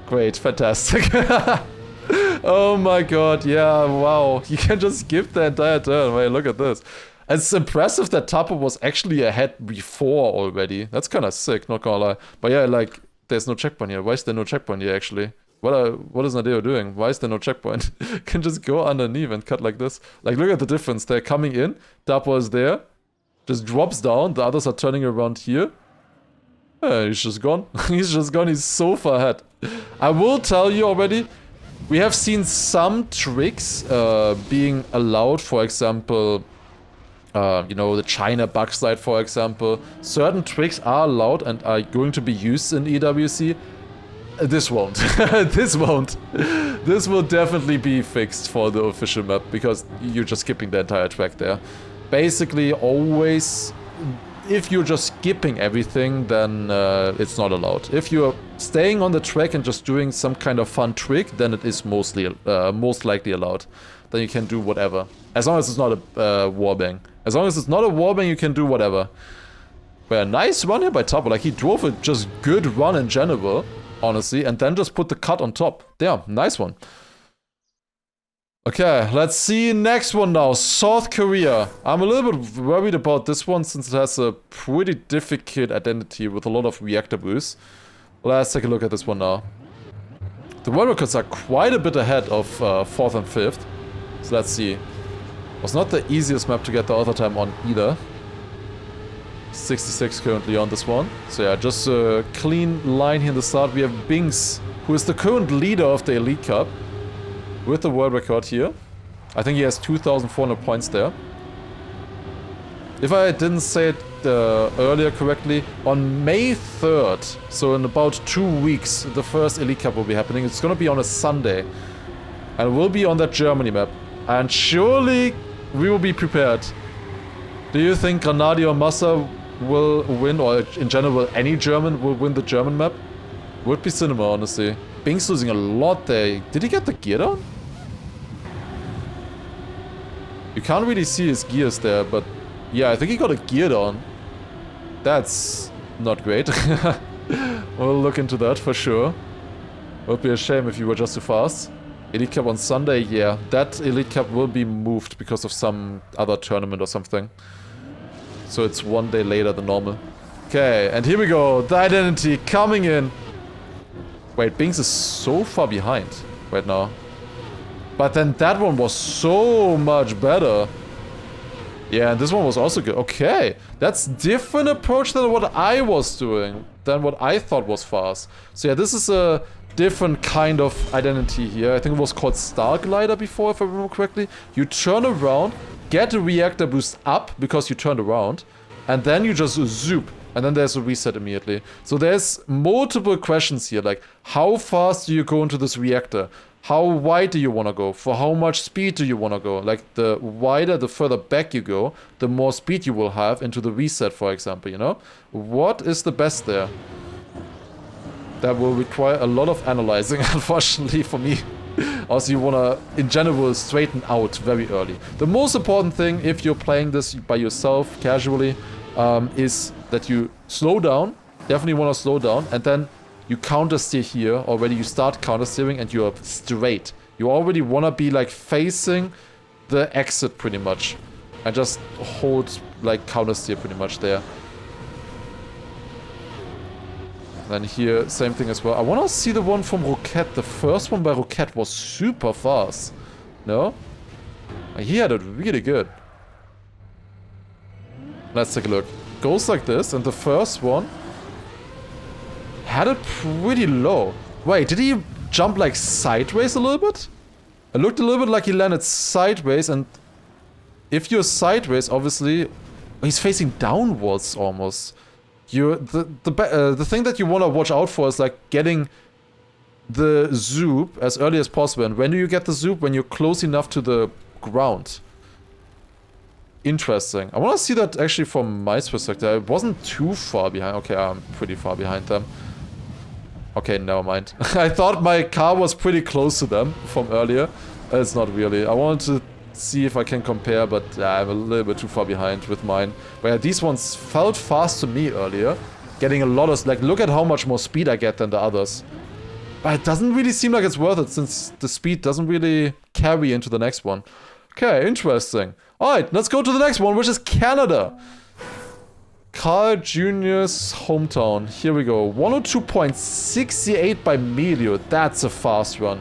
[SPEAKER 1] Great, fantastic. Oh my god, yeah, wow. You can just skip the entire turn. Wait, look at this. It's impressive that Tapor was actually ahead before already. That's kind of sick, not gonna lie. But yeah, like, there's no checkpoint here. Why is there no checkpoint here, actually? What is Nadeo doing? Why is there no checkpoint? Can just go underneath and cut like this. Like, look at the difference. They're coming in. Tapor is there. Just drops down. The others are turning around here. He's just gone. He's just gone. He's so far ahead. I will tell you already, we have seen some tricks being allowed. For example, you know, the China backslide, for example. Certain tricks are allowed and are going to be used in EWC. This won't. This won't. This will definitely be fixed for the official map because you're just skipping the entire track there. Basically, always, if you're just skipping everything, then it's not allowed. If you're staying on the track and just doing some kind of fun trick, then it is most likely allowed. Then you can do whatever. As long as it's not a warbang. As long as it's not a warbang, you can do whatever. But a nice run here by Tapor. Like, he drove a just good run in general. Honestly, and then just put the cut on top. Yeah, nice one. Okay, let's see next one now. South Korea. I'm a little bit worried about this one since it has a pretty difficult identity with a lot of reactor boosts. Let's take a look at this one now. The world records are quite a bit ahead of 4th and 5th. So let's see. It was not the easiest map to get the author time on either. 66 currently on this one. So yeah, just a clean line here in the start. We have Binks, who is the current leader of the Elite Cup, with the world record here. I think he has 2,400 points there. If I didn't say it earlier correctly, on May 3rd, so in about 2 weeks, the first Elite Cup will be happening. It's gonna be on a Sunday. And it will be on that Germany map. And surely we will be prepared. Do you think Granadi or Massa will win, or in general any German will win the German map? Would be cinema, honestly. Bing's losing a lot there. Did he get the gear down? You can't really see his gears there, but yeah, I think he got a gear down. That's not great. We'll look into that for sure. Would be a shame if you were just too fast. Elite Cup on Sunday, yeah. That Elite Cup will be moved because of some other tournament or something. So it's 1 day later than normal. Okay, and here we go. The identity coming in. Wait, Binks is so far behind right now. But then that one was so much better. Yeah, and this one was also good. Okay, that's different approach than what I was doing. Than what I thought was fast. So yeah, this is a different kind of identity here. I think it was called Star Glider before, if I remember correctly. You turn around, get a reactor boost up because you turned around, and then you just zoop, and then there's a reset immediately. So there's multiple questions here, like how fast do you go into this reactor? How wide do you want to go? For how much speed do you want to go? Like, the wider, the further back you go, the more speed you will have into the reset, for example, you know? What is the best there? That will require a lot of analyzing, unfortunately, for me. Also, you want to, in general, straighten out very early. The most important thing, if you're playing this by yourself, casually, is that you slow down. Definitely want to slow down, and then you counter steer here. Already you start counter steering and you're straight. You already want to be like facing the exit pretty much. And just hold like counter steer pretty much there. Then here, same thing as well. I want to see the one from Roquette. The first one by Roquette was super fast. No? He had it really good. Let's take a look. Goes like this, and the first one had it pretty low. Wait, did he jump like sideways a little bit? It looked a little bit like he landed sideways, and if you're sideways, obviously, he's facing downwards almost. The thing that you want to watch out for is like getting the zoop as early as possible. And when do you get the zoop? When you're close enough to the ground. Interesting. I want to see that actually from my perspective. I wasn't too far behind. Okay, I'm pretty far behind them. Okay, never mind. I thought my car was pretty close to them from earlier. It's not really. I wanted to see if I can compare, but I'm a little bit too far behind with mine. But yeah, these ones felt fast to me earlier. Getting a lot of... Like, look at how much more speed I get than the others. But it doesn't really seem like it's worth it, since the speed doesn't really carry into the next one. Okay, interesting. Alright, let's go to the next one, which is Canada. Carl Jr.'s hometown. Here we go. 102.68 by Melio. That's a fast run.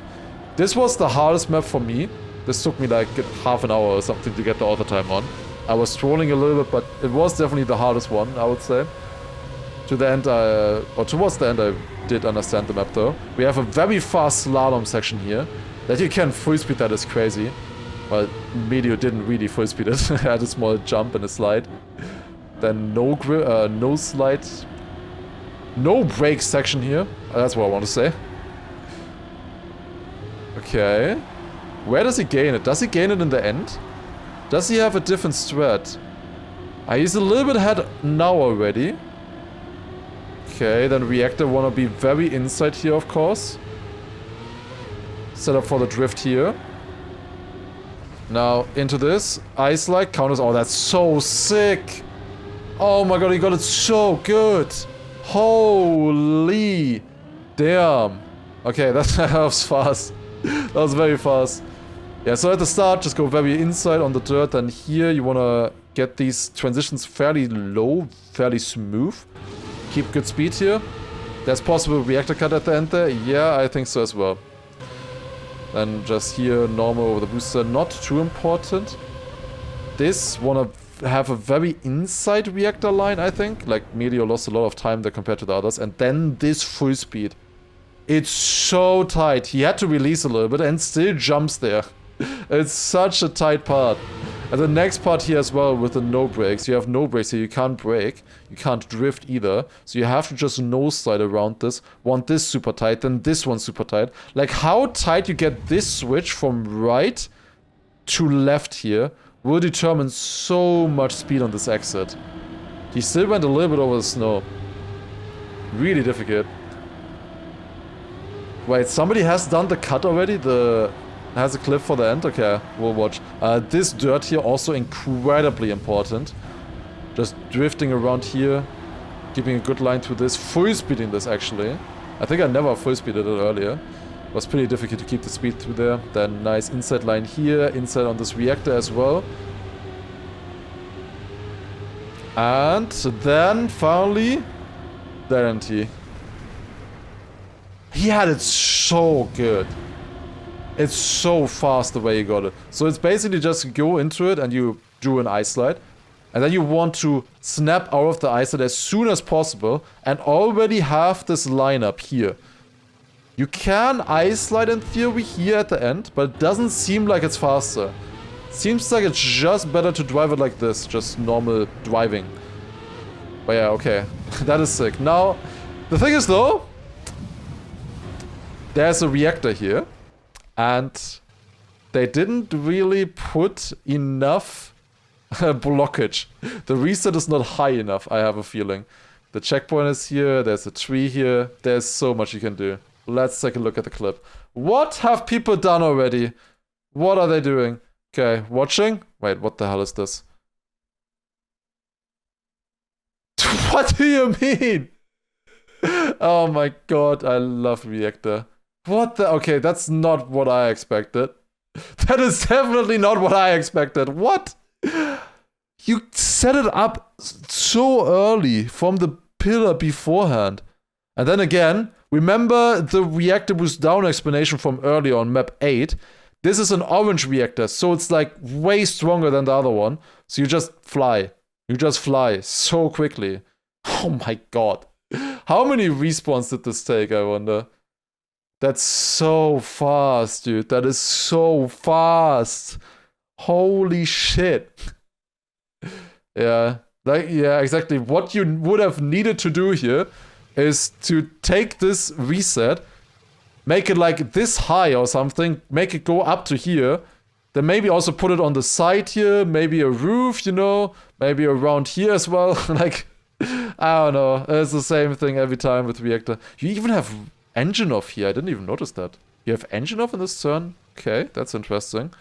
[SPEAKER 1] This was the hardest map for me. This took me like half an hour or something to get the auto time on. I was trolling a little bit, but it was definitely the hardest one, I would say. To the end, or towards the end, I did understand the map though. We have a very fast slalom section here. That you can full speed, that is crazy. Well, Melio didn't really full speed it. It had a small jump and a slide. Then no slide, no brake section here. That's what I want to say. Okay. Where does he gain it? Does he gain it in the end? Does he have a different strat? He's a little bit ahead now already. Okay, then Reactor wanna be very inside here, of course. Set up for the drift here. Now, into this. Ice Like counters. Oh, that's so sick! Oh my god, he got it so good! Holy damn! Okay, that was fast. That was very fast. Yeah, so at the start, just go very inside on the dirt, and here you wanna get these transitions fairly low, fairly smooth. Keep good speed here. There's possible reactor cut at the end there. Yeah, I think so as well. Then just here, normal over the booster, not too important. This wanna have a very inside reactor line, I think. Like, Melio lost a lot of time there compared to the others. And then this full speed. It's so tight. He had to release a little bit and still jumps there. It's such a tight part. And the next part here as well with the no brakes. You have no brakes here. You can't brake. You can't drift either. So you have to just nose slide around this. Want this super tight, then this one super tight. Like how tight you get this switch from right to left here will determine so much speed on this exit. He still went a little bit over the snow. Really difficult. Wait, somebody has done the cut already? Has a clip for the end? Okay, we'll watch. This dirt here also incredibly important. Just drifting around here. Keeping a good line through this. Full speeding this actually. I think I never full speeded it earlier. It was pretty difficult to keep the speed through there. Then nice inside line here. Inside on this reactor as well. And then finally, there and he had it so good. It's so fast the way he got it. So it's basically just go into it and you do an ice slide. And then you want to snap out of the ice slide as soon as possible and already have this lineup here. You can ice slide in theory here at the end, but it doesn't seem like it's faster. Seems like it's just better to drive it like this, just normal driving. But yeah, okay. That is sick. Now, the thing is though, there's a reactor here. And they didn't really put enough blockage. The reset is not high enough, I have a feeling. The checkpoint is here, there's a tree here. There's so much you can do. Let's take a look at the clip. What have people done already? What are they doing? Okay, watching? Wait, what the hell is this? What do you mean? Oh my god, I love Reactor. What the? Okay, that's not what I expected. That is definitely not what I expected. What? You set it up so early from the pillar beforehand. And then again, remember the reactor boost down explanation from earlier on map 8? This is an orange reactor, so it's like way stronger than the other one. So you just fly. You just fly so quickly. Oh my god. How many respawns did this take, I wonder? That's so fast, dude. That is so fast. Holy shit. Yeah. Like, yeah, exactly. What you would have needed to do here is to take this reset, make it like this high or something, make it go up to here, then maybe also put it on the side here, maybe a roof, you know, maybe around here as well. Like, I don't know. It's the same thing every time with reactor. You even have engine off here. I didn't even notice that. You have engine off in this turn? Okay, that's interesting.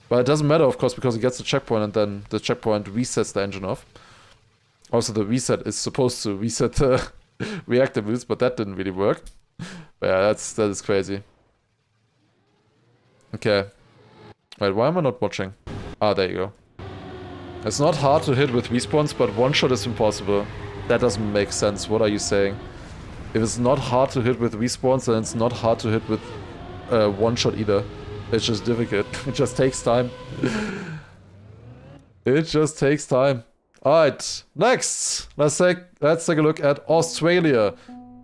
[SPEAKER 1] But it doesn't matter, of course, because it gets the checkpoint and then the checkpoint resets the engine off. Also, the reset is supposed to reset the reactor boost, but that didn't really work. But yeah, that is crazy. Okay. Wait, why am I not watching? Ah, there you go. It's not hard to hit with respawns, but one shot is impossible. That doesn't make sense. What are you saying? If it's not hard to hit with respawns, then it's not hard to hit with one shot either. It's just difficult. It just takes time. It just takes time. Alright, next. Let's take a look at Australia.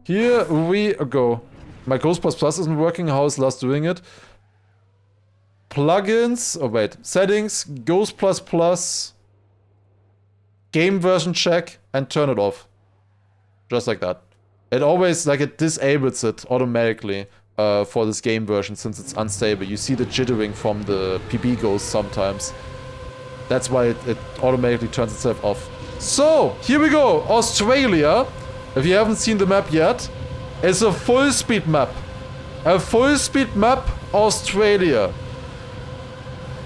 [SPEAKER 1] Here we go. My Ghost Plus isn't working. How is Lars doing it? Plugins. Oh wait. Settings. Ghost Plus. Game version check and turn it off. Just like that. It always, like, it disables it automatically for this game version since it's unstable. You see the jittering from the PB ghost sometimes. That's why it automatically turns itself off. So, here we go. Australia, if you haven't seen the map yet, is a full speed map. A full speed map, Australia.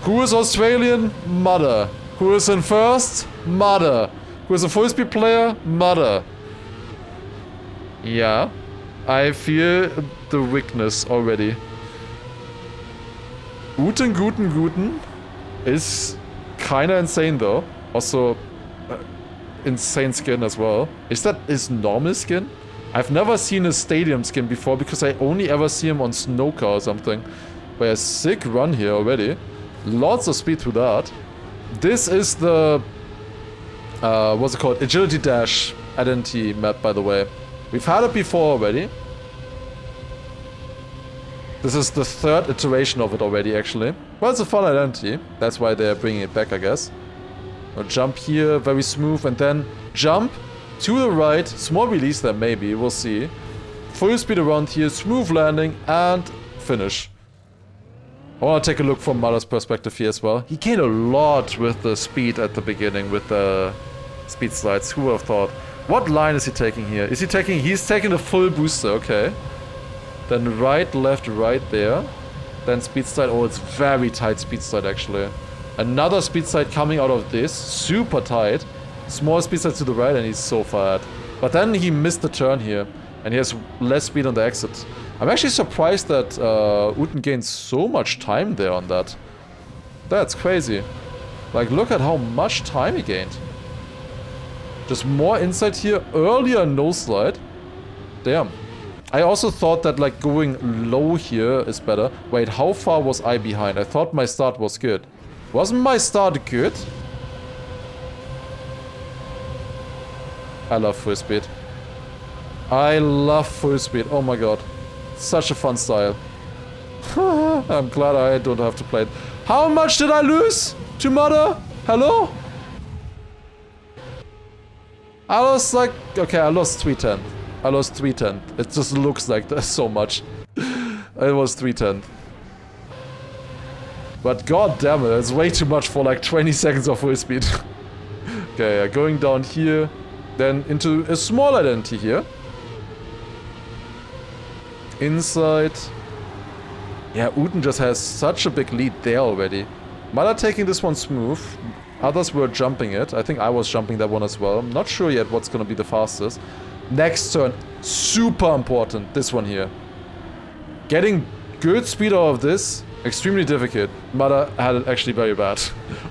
[SPEAKER 1] Who is Australian? Mother. Who is in first? Mother. Who is a full speed player? Mother. Yeah. I feel the weakness already. Guten is kinda insane though. Also, insane skin as well. Is normal skin? I've never seen a stadium skin before because I only ever see him on Snooker or something. But a sick run here already. Lots of speed through that. This is the what's it called? Agility Dash identity map, by the way. We've had it before already. This is the third iteration of it already, actually. Well, it's a fun identity. That's why they're bringing it back, I guess. I'll jump here, very smooth, and then jump to the right. Small release there, maybe. We'll see. Full speed around here, smooth landing, and finish. I want to take a look from Mother's perspective here as well. He gained a lot with the speed at the beginning, with the speed slides. Who would have thought? What line is he taking here? He's taking the full booster, okay. Then right, left, right there. Then speed slide. Oh, it's very tight speed slide actually. Another speed slide coming out of this. Super tight. Small speed slide to the right and he's so far ahead. But then he missed the turn here. And he has less speed on the exit. I'm actually surprised that Uten gained so much time there on that. That's crazy. Like, look at how much time he gained. Just more insight here. Earlier no slide. Damn. I also thought that like going low here is better. Wait, how far was I behind? I thought my start was good. Wasn't my start good? I love full speed. I love full speed. Oh my god. Such a fun style. I'm glad I don't have to play it. How much did I lose to Mother? Hello? I lost like... Okay, I lost 310. I lost 310. It just looks like there's so much. It was 310. But god damn it, it's way too much for like 20 seconds of full speed. Okay, going down here. Then into a small identity here. Inside. Yeah, Uten just has such a big lead there already. Mother taking this one smooth. Others were jumping it. I think I was jumping that one as well. I'm not sure yet what's gonna be the fastest. Next turn. Super important. This one here. Getting good speed out of this. Extremely difficult. Mother had it actually very bad.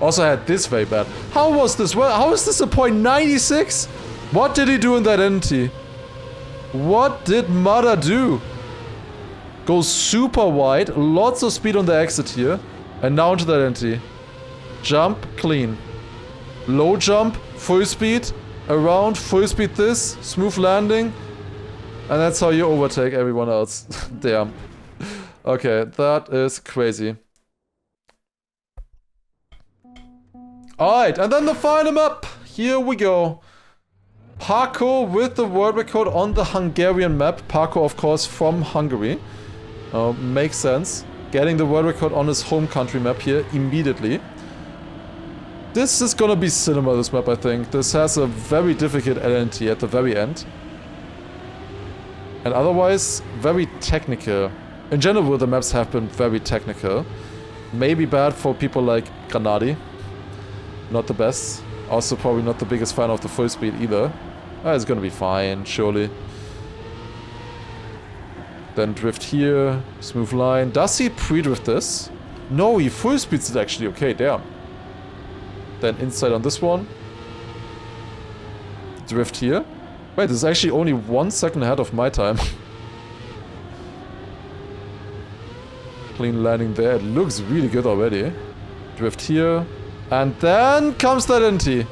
[SPEAKER 1] Also had this very bad. How was this? Well, how is this a point 96? What did he do in that entity? What did Mother do? Goes super wide. Lots of speed on the exit here. And now into that entity. Jump, clean. Low jump, full speed, around, full speed this, smooth landing. And that's how you overtake everyone else. Damn. Okay, that is crazy. Alright, and then the final map. Here we go. Parkour with the world record on the Hungarian map. Parkour, of course, from Hungary. Makes sense. Getting the world record on his home country map here immediately. This is gonna be cinema, this map, I think. This has a very difficult LNT at the very end. And otherwise, very technical. In general, the maps have been very technical. Maybe bad for people like Granadi. Not the best. Also probably not the biggest fan of the full speed either. It's gonna be fine, surely. Then drift here, smooth line. Does he pre-drift this? No, he full speeds it actually, okay, damn. Then inside on this one. Drift here. Wait, this is actually only 1 second ahead of my time. Clean landing there, it looks really good already. Drift here. And then comes that NT.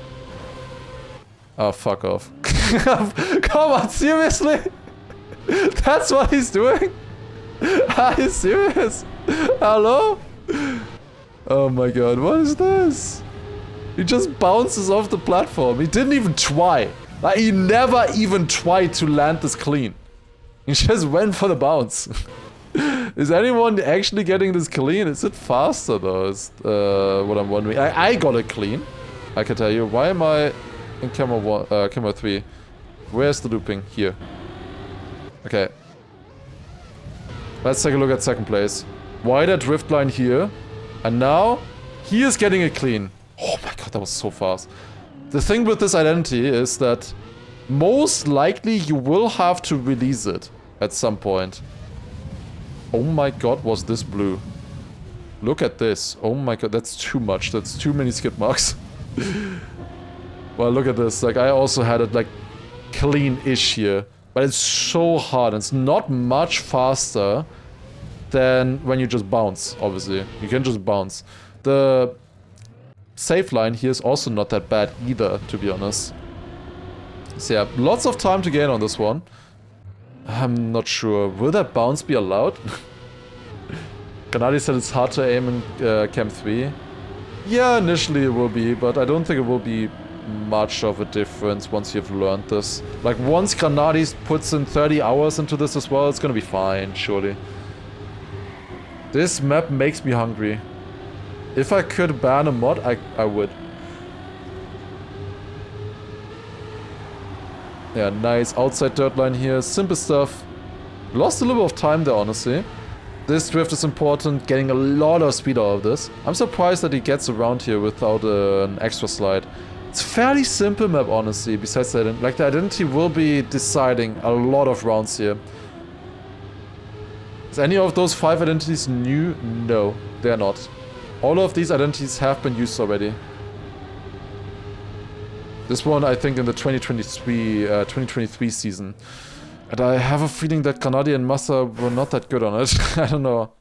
[SPEAKER 1] Oh, fuck off. Come on, seriously? That's what he's doing? Are you serious? Hello? Oh my god, what is this? He just bounces off the platform. He didn't even try. Like, he never even tried to land this clean. He just went for the bounce. Is anyone actually getting this clean? Is it faster though? Is what I'm wondering. I got it clean. I can tell you. Why am I in camera 3? Where's the looping? Here. Okay. Let's take a look at second place. Wider drift line here. And now, he is getting it clean. Oh my god, that was so fast. The thing with this identity is that most likely you will have to release it at some point. Oh my god, was this blue? Look at this. Oh my god, that's too much. That's too many skid marks. Well, look at this. Like, I also had it, like, clean-ish here. But it's so hard. It's not much faster than when you just bounce, obviously. You can just bounce. The safe line here is also not that bad either, to be honest. So yeah, lots of time to gain on this one. I'm not sure. Will that bounce be allowed? Gennady said it's hard to aim in Camp 3. Yeah, initially it will be, but I don't think it will be much of a difference once you've learned this. Like, once Gennady puts in 30 hours into this as well, it's gonna be fine, surely. This map makes me hungry. If I could ban a mod, I would. Yeah, nice outside dirt line here. Simple stuff. Lost a little bit of time there, honestly. This drift is important, getting a lot of speed out of this. I'm surprised that he gets around here without an extra slide. It's a fairly simple map, honestly, besides that. Like, the identity will be deciding a lot of rounds here. Is any of those 5 identities new? No, they're not. All of these identities have been used already. This one, I think, in the 2023 season. And I have a feeling that Gennady and Massa were not that good on it. I don't know.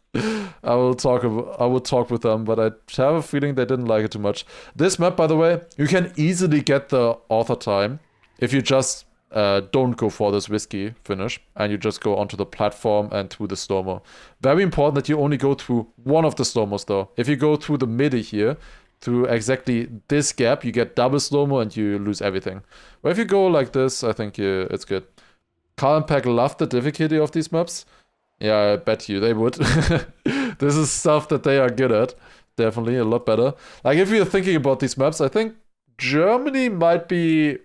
[SPEAKER 1] I will talk with them, but I have a feeling they didn't like it too much. This map, by the way, you can easily get the author time if you just don't go for this risky finish and you just go onto the platform and through the slow-mo. Very important that you only go through one of the slow-mos though. If you go through the midi here, through exactly this gap, you get double slow-mo and you lose everything. But if you go like this, I think it's good. Carl and Pack love the difficulty of these maps. Yeah, I bet you they would. This is stuff that they are good at. Definitely, a lot better. Like, if you're thinking about these maps, I think Germany might be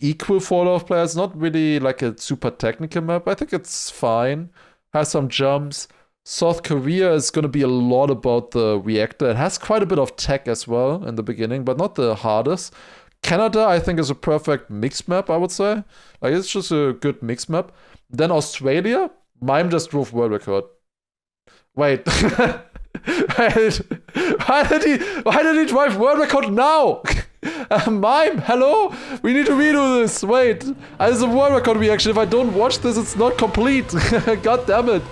[SPEAKER 1] equal for a lot of players. Not really like a super technical map. I think it's fine. Has some jumps. South Korea is going to be a lot about the reactor. It has quite a bit of tech as well in the beginning, but not the hardest. Canada, I think, is a perfect mixed map, I would say. Like, it's just a good mixed map. Then Australia, Mime just drove world record. Wait. Why did he drive world record now? Mime, hello? We need to redo this. Wait. It's a world record reaction. If I don't watch this, it's not complete. God damn it.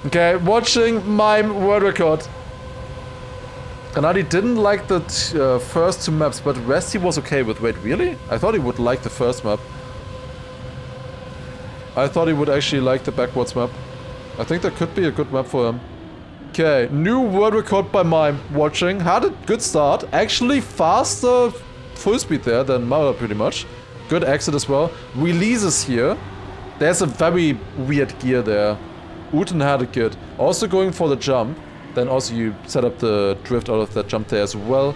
[SPEAKER 1] Okay, watching Mime world record. Granadi didn't like the first 2 maps, but rest he was okay with. Wait, really? I thought he would like the first map. I thought he would actually like the backwards map. I think that could be a good map for him. Okay, new world record by Mime. Watching. Had a good start. Actually faster full speed there than Mara pretty much. Good exit as well. Releases here. There's a very weird gear there. Uten had it good. Also going for the jump. Then also you set up the drift out of that jump there as well.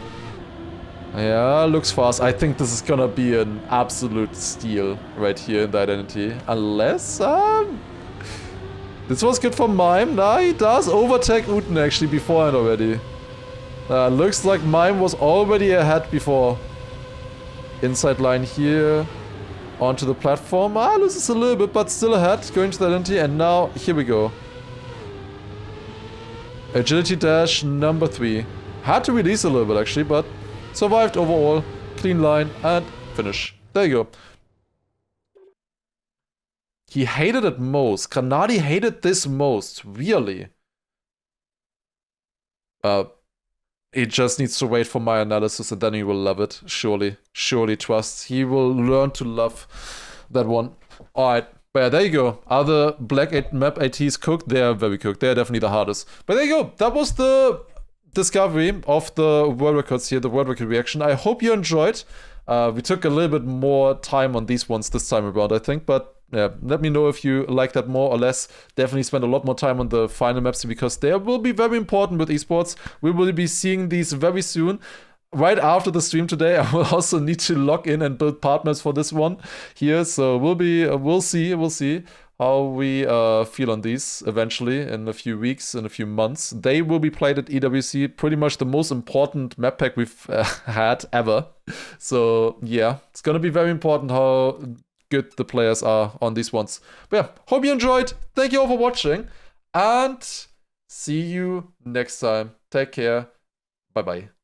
[SPEAKER 1] Yeah, looks fast. I think this is gonna be an absolute steal right here in the identity. Unless, this was good for Mime. Nah, he does overtake Uten actually beforehand already. Looks like Mime was already ahead before. Inside line here. Onto the platform. Loses a little bit, but still ahead. Going to the identity, and now, here we go. Agility dash number 3. Had to release a little bit actually, but survived overall. Clean line, and finish. There you go. He hated it most. Granadi hated this most. Really. He just needs to wait for my analysis and then he will love it. Surely. Surely trust. He will learn to love that one. Alright. But yeah, there you go. Are the Black 8 map ATs cooked? They are very cooked. They are definitely the hardest. But there you go. That was the discovery of the world records here, the world record reaction. I hope you enjoyed. We took a little bit more time on these ones this time around, I think. But yeah, let me know if you like that more or less. Definitely spend a lot more time on the final maps because they will be very important with esports. We will be seeing these very soon. Right after the stream today, I will also need to log in and build part maps for this one here. So we'll see how we feel on these eventually in a few weeks, in a few months. They will be played at EWC, pretty much the most important map pack we've had ever. So yeah, it's gonna be very important how good the players are on these ones. But yeah, hope you enjoyed. Thank you all for watching. And see you next time. Take care. Bye-bye.